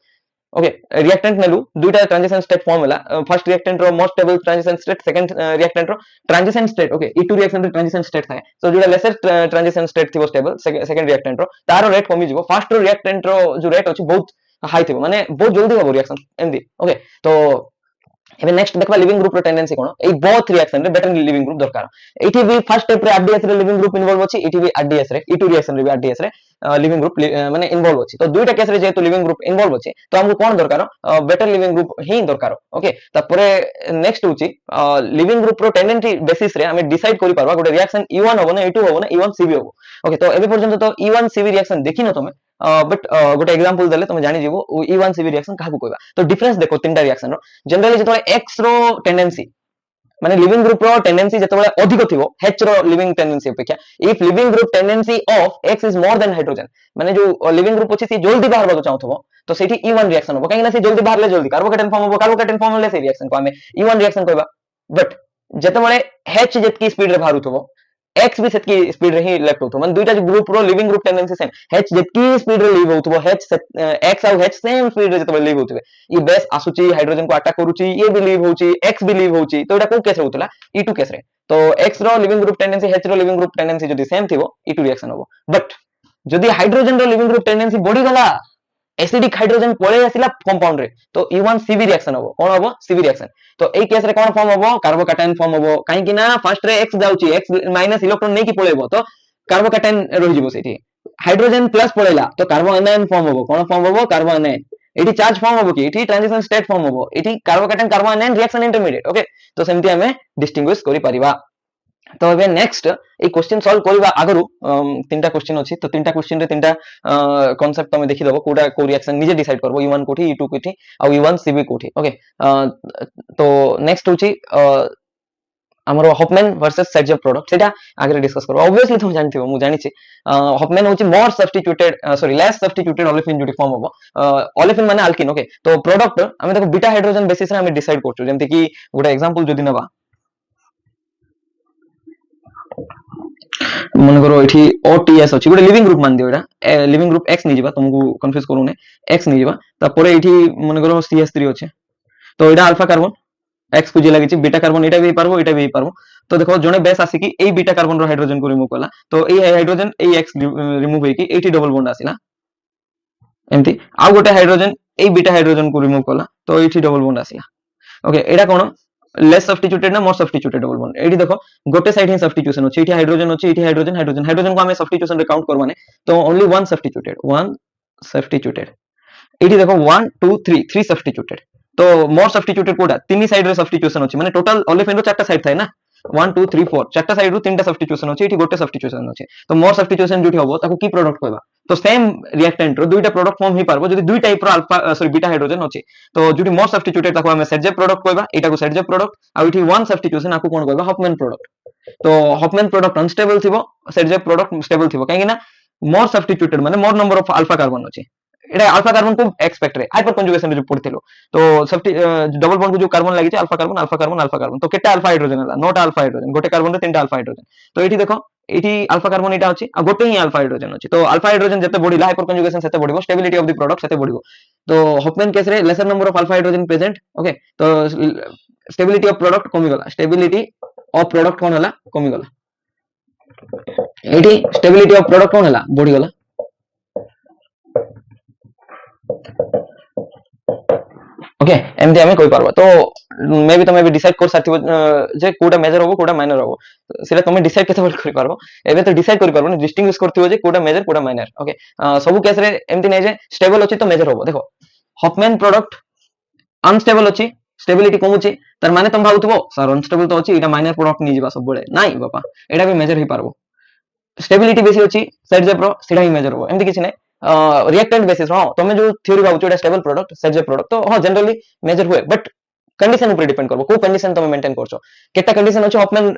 ओके, रिएक्टेंट नेलु दुइटा ट्रांजिशन स्टेट फॉर्म होला, फर्स्ट रिएक्टेंट रो most stable transition state, second reactant रो transition state. Okay, E2 reaction रो ट्रांजिशन स्टेट थाए, सो जोटा लेसर ट्रांजिशन स्टेट थिबो स्टेबल, सेकंड रिएक्टेंट रो तारो रेट कमी जिवो, फर्स्ट रो रिएक्टेंट रो जो रेट अछि बहुत हाई थिबो, माने बहुत जल्दी होबो रिएक्शन एमदी। ओके, तो एबे नेक्स्ट देखबा लिविंग ग्रुप रो tendency cone, A both reaction रे बेटर लिविंग ग्रुप दरकार। एठी भी फर्स्ट स्टेप रे आरडीएस रे लिविंग ग्रुप इन्वॉल्व अछि, एठी भी आरडीएस रे E2 रिएक्शन रे भी आरडीएस रे लिविंग ग्रुप माने इन्वॉल्व अछि, तो दुइटा केस रे जेतु लिविंग ग्रुप इन्वॉल्व अछि, तो हमको कोन दरकार, बेटर लिविंग ग्रुप ही दरकार। ओके, तापरे नेक्स्ट होछि लिविंग ग्रुप रो टेंडेंसी बेसिस रे हमें डिसाइड करि पारबा गोटे रिएक्शन E1 होबो ना E2 होबो ना E1 CB होबो। ओके, तो एबे पर्यंत तो E1 CB रिएक्शन देखिनो तमे, बट गोटे एग्जांपल देले तुम जानि जिवो E1 CB रिएक्शन काहकु कहबा। तो डिफरेंस देखो तीनटा रिएक्शन रो, जनरली जतबे X रो टेंडेंसी माने लिविंग ग्रुप रो टेंडेंसी जतबे अधिक थिबो H रो लिविंग टेंडेंसी अपेक्षा, if living group tendency of X is more than hydrogen, माने जो लिविंग ग्रुप अछि से जल्दी बाहर बाको चाहथबो, तो सेठी E1 रिएक्शन होबो, काहे ना से जल्दी बाहरले जल्दी कार्बोकैटायन फॉर्म होबो, कार्बोकैटायन फॉर्म होले से रिएक्शन को हमें E1 रिएक्शन कहबा। बट जतबे H जेतकी स्पीड रे बाहरुथबो X भी सेतकी स्पीड रे ही लेफ्ट होथो, माने दुइटा ग्रुप रो leaving group tendency same, H जेतकी स्पीड रे लीव होथबो X आ H सेम स्पीड रे जतबे लीव होथबे, ई बेस आसुची हाइड्रोजन को अटैक करूची, ये भी लीव होची, X भी लीव होची, तो एटा को केस होतला E2 केस रे। तो X रो लिविंग ग्रुप टेंडेंसी H रो लिविंग ग्रुप टेंडेंसी जदी सेम थिबो E2 रिएक्शन होबो। बट जदी हाइड्रोजन रो लिविंग ग्रुप टेंडेंसी बढ़ी गला, एसिडिक हाइड्रोजन पळे आसिला कंपाउंड रे, तो E1 CB रिएक्शन होबो, कोन होबो CB रिएक्शन। तो ए केस रे कोन फॉर्म होबो, कार्बोकैटायन फॉर्म होबो, काहे कि ना फर्स्ट रे X जाउची, X माइनस इलेक्ट्रॉन नै कि पळेबो, तो कार्बोकैटायन रहि जिवो सेठी, हाइड्रोजन प्लस पळेला तो कार्बो आनायन फॉर्म होबो, कोन फॉर्म होबो कार्बो आनायन। एठी चार्ज फॉर्म होबो कि एठी ट्रांजिशन स्टेट फॉर्म होबो, एठी कार्बोकैटायन कार्बो आनायन रिएक्शन इंटरमीडिएट। ओके, तो सेमति हमें डिस्टिंग्विश करि परिबा। तो एबे नेक्स्ट ए क्वेश्चन सॉल्व करबा आगरु तीनटा क्वेश्चन अछि, तो तीनटा क्वेश्चन रे तीनटा कांसेप्ट तमे देखि दबो, कोडा को रिएक्शन निजे डिसाइड करबो, E1 कोठी E2 कोठी आ E1 CB कोठी। ओके, तो नेक्स्ट होची हमरो हॉफमैन वर्सेस सेटजेफ प्रोडक्ट, सेटा आगे डिस्कस करबो। ऑब्वियसली तुम जानथिबो, मु जानि छी हॉफमैन होची more substituted less substituted olefin जोटी फॉर्म होबो, ओलेफिन माने अल्किन। ओके, तो प्रोडक्ट हमें देखो बीटा हाइड्रोजन बेसिस रे हमें डिसाइड करछु, जेमति कि गोटा एग्जांपल जदी नबा, मन करो एठी OTS अछि, गोटे लिविंग ग्रुप मान दियो, एटा लिविंग ग्रुप X नै जिबा, तुमको कंफ्यूज करू नै, X नै जिबा, ता परे एठी मन करो CH3 अछि, तो एटा अल्फा कार्बन, एक्स खुजी लगी बीटा कार्बन एटा भी पारबो एटा भी पारबो तो देखो जने बेस आसी कि एई बीटा कार्बन रो हाइड्रोजन को रिमूव कला तो एई हाइड्रोजन एई एक्स रिमूव होई कि एटी डबल बॉन्ड आसिला एमती आ गोटे हाइड्रोजन एई बीटा हाइड्रोजन को रिमूव कला तो एटी डबल बॉन्ड आसिला ओके एटा कोन लेस सब्स्टिट्यूटेड ना मोर सब्स्टिट्यूटेड डबल बॉन्ड एटी देखो गोटे साइड ही सब्स्टिट्यूशन अछि एटी हाइड्रोजन अछि एटी हाइड्रोजन हाइड्रोजन हाइड्रोजन को हमें सब्स्टिट्यूशन रे काउंट करबाने तो ओनली वन सब्स्टिट्यूटेड एटी देखो 1 2 3 3 सब्स्टिट्यूटेड तो मोर सब्स्टिट्यूटेड कोडा तीन साइड रे सब्स्टिट्यूशन अछि माने टोटल ओलेफिन रो चारटा साइड थाय ना 1 2 3 4 चारटा साइड रो तीनटा सब्स्टिट्यूशन अछि एटी गोटे सब्स्टिट्यूशन अछि तो मोर सब्स्टिट्यूशन जोटी हबो ताको की प्रोडक्ट कहबा तो सेम रिएक्टेंट रो दुईटा प्रोडक्ट फॉर्म ही पारबो जदी दुई टाइप रो अल्फा सॉरी बीटा हाइड्रोजन अछि तो जोटी मोर सब्स्टिट्यूटेड ताको हमें सेटजेब प्रोडक्ट कहबा एटा को सेटजेब प्रोडक्ट आ एटी वन सब्स्टिट्यूशन आको कोन कहबा हफमैन प्रोडक्ट तो हफमैन प्रोडक्ट अनस्टेबल थिबो सेटजेब प्रोडक्ट स्टेबल थिबो काहे ना मोर सब्स्टिट्यूटेड माने मोर नंबर ऑफ अल्फा कार्बन अछि एटा अल्फा कार्बन को एक्सपेक्ट रे हाइपर कंजुगेशन रे जो पढ़थिलो तो सब डबल बॉन्ड को जो कार्बन लागि छै alpha carbon alpha carbon alpha carbon तो केटा अल्फा हाइड्रोजन हला नोटा अल्फा हाइड्रोजन गोटे कार्बन रे तीनटा अल्फा हाइड्रोजन तो एठी देखो एठी अल्फा कार्बन एटा अछि आ गोटे ही अल्फा हाइड्रोजन अछि तो अल्फा हाइड्रोजन जते बढ़िला हाइपर कंजुगेशन सेते बढ़िबो स्टेबिलिटी ऑफ द प्रोडक्ट सेते बढ़िबो तो हफमैन केस रे laser number of alpha hydrogen present okay तो स्टेबिलिटी ऑफ प्रोडक्ट कमी गला स्टेबिलिटी ऑफ प्रोडक्ट कोन हला कमी गला एठी स्टेबिलिटी ऑफ प्रोडक्ट कोन हला बढ़ी गला ओके एमती हमें कोई पारबा तो मे भी तमे भी डिसाइड कर साथिबो जे कोडा मेजर होबो कोडा माइनर होबो सेटा तमे डिसाइड केते कर पारबो एबे तो डिसाइड कर पारबो ने डिस्टिंग्विश करथिबो जे कोडा मेजर कोडा माइनर ओके सब केस रे एमती नै जे स्टेबल अछि तो मेजर होबो देखो हफमैन प्रोडक्ट अनस्टेबल अछि स्टेबिलिटी कम अछि तार माने तम भाबुथबो सर अनस्टेबल तो अछि एटा माइनर प्रोडक्ट नि जिबा सब बळे नाही बापा एटा भी मेजर ही पारबो स्टेबिलिटी बेसी अछि सेट जे प्रो सेटा ही मेजर होबो एमती किछ नै रिएक्टेंट बेसिस हां तमे जो थ्योरी भाबुछ एटा स्टेबल प्रोडक्ट सेट जे प्रोडक्ट तो हां जनरली मेजर हुए बट कंडीशन ऊपर डिपेंड करबो को कंडीशन तमे मेंटेन करछो केटा कंडीशन अछि हफमैन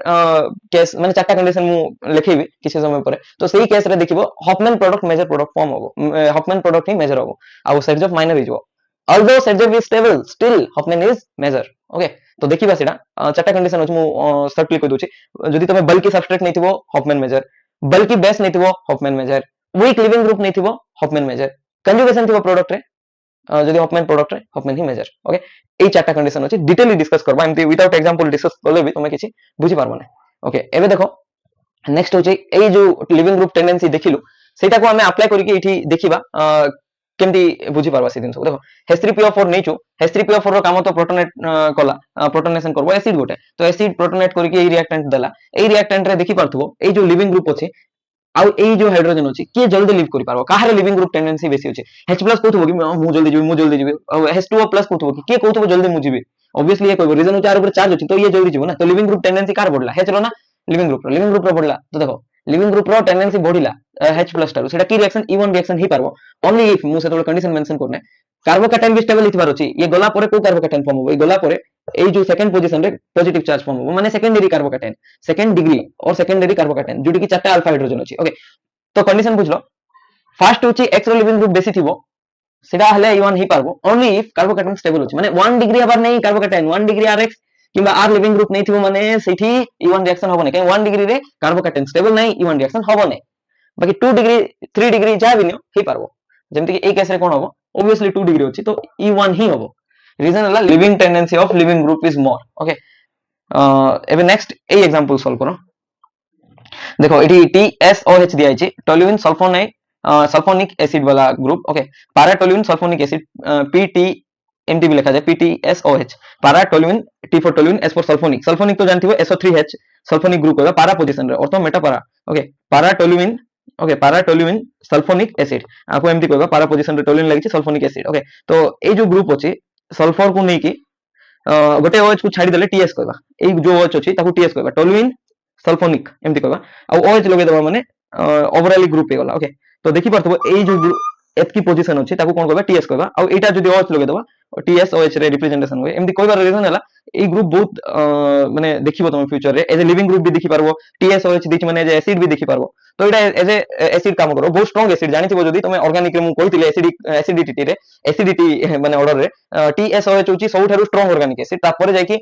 केस माने चारटा कंडीशन मु लिखेबी किछ समय परे तो सही केस रे देखिबो Hofmann product major product form होबो हफमैन प्रोडक्ट ही मेजर होबो आ सेट जे माइनर हिजो although सेट जे is stable still Hofmann is major okay तो देखिबा सेटा चारटा कंडीशन अछि मु सर्ट क्लिक कर दोछि जदी तमे बल्कि सबस्ट्रेट नै थिबो हफमैन मेजर बल्कि बेस नै थिबो Hofmann major weak leaving group नै थिबो हफमैन मेजर कंजुगेशन थिबो प्रोडक्ट रे जदी हफमैन प्रोडक्ट रे हफमैन ही मेजर ओके एई चारटा कंडीशन अछि डिटेली डिस्कस करबा एमती विदाउट एग्जांपल डिस्कस करले भी तमे किछि बुझी पारबो नै ओके एबे देखो नेक्स्ट होछि एई जो लिविंग ग्रुप टेंडेंसी देखिलु सेटा को हमें अप्लाई करिके एठी देखिबा केमती बुझी पारबा से दिन सब देखो H3PO4 नेचु H3PO4 रो काम तो प्रोटोनेट कला प्रोटोनेशन करबो एसिड गोटे तो एसिड प्रोटोनेट करिके एई रिएक्टेंट देला एई रिएक्टेंट रे देखि पारथबो एई जो लिविंग ग्रुप अछि आउ एई जो हाइड्रोजन अछि के जल्दी लीव करि पारबो काहरे लिविंग ग्रुप टेंडेंसी बेसी अछि H+ कोथबो कि मु जल्दी जिबि H2O+ कोथबो कि के कोथबो जल्दी मु जिबि ऑब्वियसली ये कहबो रीजन चार ऊपर चार्ज अछि तो ये जल्दी जिबो ना तो लिविंग ग्रुप टेंडेंसी कार बढ़ला H रो ना लिविंग ग्रुप रो बढ़ला तो देखो लिविंग ग्रुप रो टेंडेंसी बढ़िला H+ टारो सेटा की रिएक्शन E1 रिएक्शन ही पारबो ओनली इफ मु सेतो कंडीशन मेंशन करने कार्बोकैटायन भी स्टेबल हितबार अछि ये गला परे को कार्बोकैटायन फॉर्म होबो ये गला परे एई जो सेकंड पोजीशन रे पॉजिटिव चार्ज फॉर्म होबो माने सेकेंडरी कार्बोकैटायन सेकंड डिग्री और सेकेंडरी कार्बोकैटायन जोटी की चारटा अल्फा हाइड्रोजन अछि ओके तो कंडीशन बुझलो फर्स्ट होछि एक्स रो लिविंग ग्रुप बेसी थिबो सेटा हले E1 ही पारबो ओनली इफ कार्बोकैटायन स्टेबल अछि माने 1 डिग्री हबार नै कार्बोकैटायन 1 डिग्री Rx किबा R लिविंग ग्रुप नै थिबो माने सेठी E1 रिएक्शन होबो नै कै 1 डिग्री रे कार्बोकैटायन स्टेबल नै E1 रिएक्शन होबो नै बाकी 2 डिग्री 3 डिग्री जा भी नै ही पारबो जेमति कि ए केस रे कोन होबो ऑब्वियसली 2 डिग्री अछि तो E1 ही होबो रीजन हला leaving tendency of leaving group is more okay एबे नेक्स्ट ए एग्जांपल सॉल्व करो देखो एटी TSOH दिया छै टोल्यूइन सल्फोनाइड सल्फोनिक एसिड वाला group okay para toluene sulphonic acid PT एमटी भी लिखा जाए PTSOH para toluene T for toluene S for sulphonic sulphonic तो जानथिबो SO3H सल्फोनिक ग्रुप होगा पारा पोजीशन रे ortho meta para okay para toluene sulphonic acid आपको एमटी कहबा पारा पोजीशन रे टोल्यूइन लागि छै सल्फोनिक एसिड ओके तो ए जो ग्रुप अछि सल्फर को नै कि गोटे OH को छाडी देले TS कहबा ए जो OH अछि ताको TS कहबा टोल्यूइन सल्फोनिक एमती कहबा आ OH लगे दबा माने ओवरऑल ग्रुप हे गला ओके तो देखि परथबो ए जो एतकी पोजीशन अछि ताको कोन कहबा TS कहबा आ एटा जदी OH लगे दबा TSOH रे रिप्रेजेंटेशन होय एमती कहबार रीजन हला ए ग्रुप बहुत माने देखिबो तुम फ्यूचर रे एज ए लिविंग ग्रुप भी देखि पारबो TSOH दिख माने एज एसिड भी देखि पारबो तो एटा एज ए एसिड काम करो बहुत स्ट्रांग एसिड जानिथिबो जदी तुम ऑर्गेनिक रे मु कहितिले एसिडिटी माने ऑर्डर रे TSOH होची सबठारु स्ट्रांग ऑर्गेनिक एसिड तापर जाय कि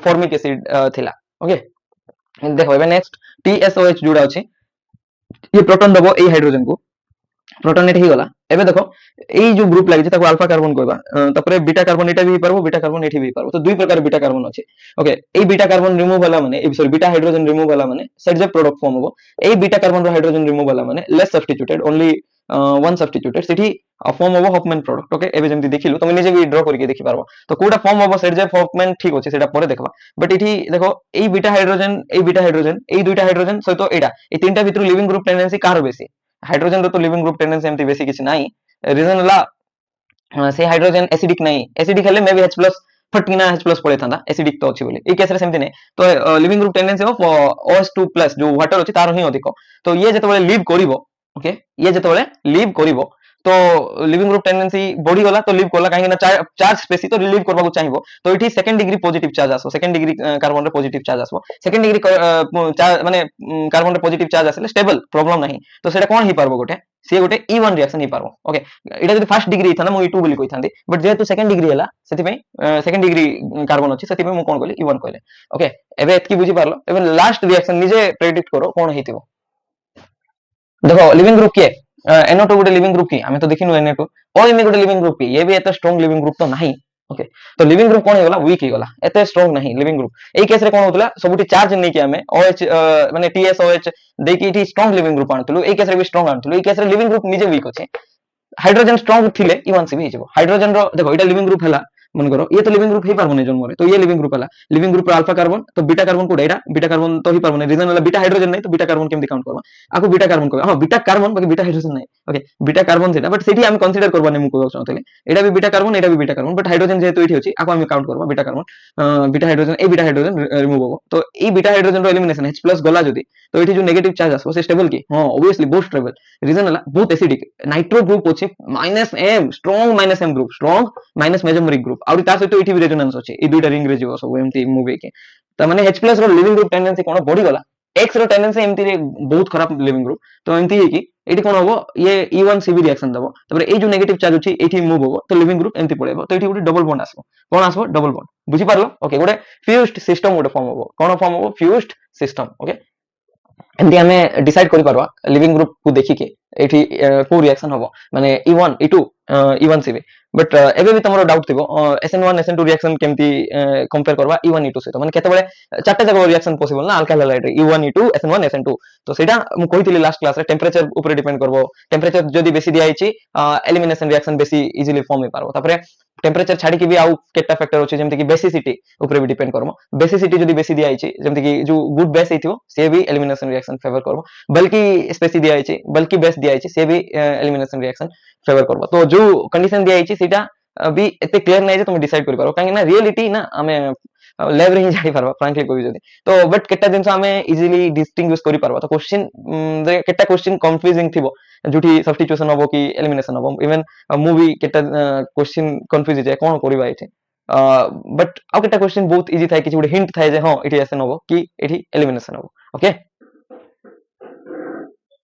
फॉर्मिक एसिड थिला ओके देखो एबे नेक्स्ट TSOH जोड़ा अछि ये प्रोटॉन दबो ए हाइड्रोजन को प्रोटॉन एठी गला एबे देखो एई जो ग्रुप लागि ताको अल्फा कार्बन कहबा तापरे बीटा कार्बन एटा भी पारबो बीटा कार्बन एठी भी पारबो तो दुई प्रकार बीटा कार्बन अछि ओके एई बीटा कार्बन रिमूव वाला माने सॉरी बीटा हाइड्रोजन रिमूव वाला माने सेट प्रोडक्ट फॉर्म होबो एई बीटा कार्बन रो हाइड्रोजन रिमूव वाला माने less substituted only one substituted सेठी फॉर्म होबो हॉफमैन प्रोडक्ट ओके एबे जेमति देखिलु तुम निजे भी ड्रा करके देखि पारबो तो कोडा फॉर्म होबो सेट हॉफमैन ठीक अछि सेटा परे देखबा बट एठी देखो एई बीटा हाइड्रोजन एई दुईटा हाइड्रोजन सहित एटा ए तीनटा भितर लिविंग ग्रुप टेंडेंसी कार बेसी हाइड्रोजन रो तो लिविंग ग्रुप टेंडेंसी एमती बेसी किछ नाही रीजन ला से हाइड्रोजन एसिडिक नाही एसिडिक हेले मे बी H+ फटकिना H+ पड़े थांदा एसिडिक तो अछि बोली ए केस रे सेमति नै तो leaving group tendency of OH2+ जो वाटर अछि तार ही अधिक तो ये जेतबे लीव करिवो ओके ये जेतबे लीव करिवो तो लिविंग ग्रुप टेंडेंसी बढ़ी गला तो लीव करला काहे ना चार्ज स्पेसी तो लीव करबा को चाहिबो तो इठी सेकंड डिग्री पॉजिटिव चार्ज आसो सेकंड डिग्री कार्बन रे पॉजिटिव चार्ज आसो सेकंड डिग्री चार्ज माने कार्बन रे पॉजिटिव चार्ज आसले स्टेबल प्रॉब्लम नाही तो सेटा कोन ही पारबो गोटे से गोटे E1 रिएक्शन ही पारबो ओके एटा जदी फर्स्ट डिग्री था ना मु E2 बोली कहि थांदी बट जेहेतु सेकंड डिग्री हला सेति पई सेकंड डिग्री कार्बन अछि सेति पई मु कोन कहली E1 कहले ओके एबे एतकी बुझी पारलो एबे लास्ट रिएक्शन निजे प्रेडिक्ट करो कोन हेतिबो देखो लिविंग ग्रुप के NO2 गोटे लिविंग ग्रुप की हमें तो देखिनु Na2 और इमे गोटे लिविंग ग्रुप की ये भी एते स्ट्रांग लिविंग ग्रुप तो नहीं ओके तो लिविंग ग्रुप कोन हेगला वीक हेगला एते स्ट्रांग नहीं लिविंग ग्रुप एई केस रे कोन होतला सबुटी चार्ज नै कि हमें OH माने TSOH देकी इठी स्ट्रांग लिविंग ग्रुप आनतलु एई केस रे भी स्ट्रांग आनतलु एई केस रे लिविंग ग्रुप निजे वीक अछि हाइड्रोजन स्ट्रांग थिले E1C भी हिजबो हाइड्रोजन रो देखो एटा लिविंग ग्रुप हला मन करो ये तो लिविंग ग्रुप ही पारबो नै जन्म रे तो ये लिविंग ग्रुप हला लिविंग ग्रुप अल्फा कार्बन तो बीटा कार्बन कोडा एटा बीटा कार्बन तो ही पारबो नै रीजन हला बीटा हाइड्रोजन नै तो बीटा कार्बन केमति काउंट करबा आको बीटा कार्बन कहबा हां बीटा कार्बन बाकी बीटा हाइड्रोजन नै ओके बीटा कार्बन सेटा बट सेठी हम कंसीडर करबा नै मु कहबा चाहतले एटा भी बीटा कार्बन बट हाइड्रोजन जेहेतु एठी अछि आको हम काउंट करबा beta carbon beta hydrogen remove होबो तो ए बीटा हाइड्रोजन रो एलिमिनेशन H+ गला जदी तो एठी जो नेगेटिव चार्ज आसो से स्टेबल की हां ऑब्वियसली बहुत स्टेबल रीजन हला बहुत एसिडिक नाइट्रो ग्रुप अछि -M strong -M group strong minus mesomeric group आउरी तार सहित एठी भी रेजोनेंस अछि ए दुइटा रिंग रे जीवो सब एमती मूवी के त माने H+ रो लिविंग ग्रुप टेंडेंसी कोन बढ़ी गला X रो टेंडेंसी एमती रे बहुत खराब लिविंग ग्रुप तो एमती है कि एठी कोन होबो ये E1CB रिएक्शन दबो तबरे ए जो नेगेटिव चार्ज अछि एठी मूव होबो तो लिविंग ग्रुप एमती पड़ेबो तो एठी गोटे डबल बॉन्ड आसबो कोन आसबो डबल बॉन्ड बुझी पारलो ओके गोटे फ्यूज्ड सिस्टम गोटे फॉर्म होबो कोन फॉर्म होबो फ्यूज्ड सिस्टम ओके एमती हमें डिसाइड करि पारबा लिविंग ग्रुप को देखि के एठी को रिएक्शन होबो माने E1 E2 E1CB बट एबे भी तमरो डाउट थिबो SN1 SN2 रिएक्शन केमती कंपेयर करबा E1 E2 से तो माने केते बळे चारटा जगह रिएक्शन पॉसिबल ना alkyl halide E1 E2 SN1 SN2 तो सेटा मु कहितली लास्ट क्लास रे टेंपरेचर ऊपर डिपेंड करबो टेंपरेचर जदी बेसी दिया आइछि एलिमिनेशन रिएक्शन बेसी इजीली फॉर्म हे पारबो तापरे टेंपरेचर छाडी के भी आउ केटा फैक्टर अछि जेमति कि बेसिसिटी ऊपर भी डिपेंड करबो बेसिसिटी जदी बेसी दिया आइछि जेमति कि जो गुड बेस हेथिबो से भी एलिमिनेशन रिएक्शन फेवर करबो बल्कि स्पेसी दिया आइछि बल्कि बेस दिया आइछि से भी एलिमिनेशन रिएक्शन फेवर करबो तो जो कंडीशन दिया आइछि सेटा अभी एते क्लियर नै जे तुम डिसाइड करि पारो काहे ना रियलिटी ना हमें लैब रे ही जाई पारबा फ्रैंकली कोइ जदी तो बट केटा दिन हमें इजीली डिस्टिंग्विश करि पारबा तो क्वेश्चन केटा क्वेश्चन कंफ्यूजिंग थिबो जुठी सब्स्टिट्यूशन होबो कि एलिमिनेशन होबो इवन मूवी केटा क्वेश्चन कंफ्यूज जाय कोन करिबा एठी बट आ केटा क्वेश्चन बहुत इजी थाय कि गुटे हिंट थाय जे हां एठी एसन होबो कि एठी एलिमिनेशन होबो ओके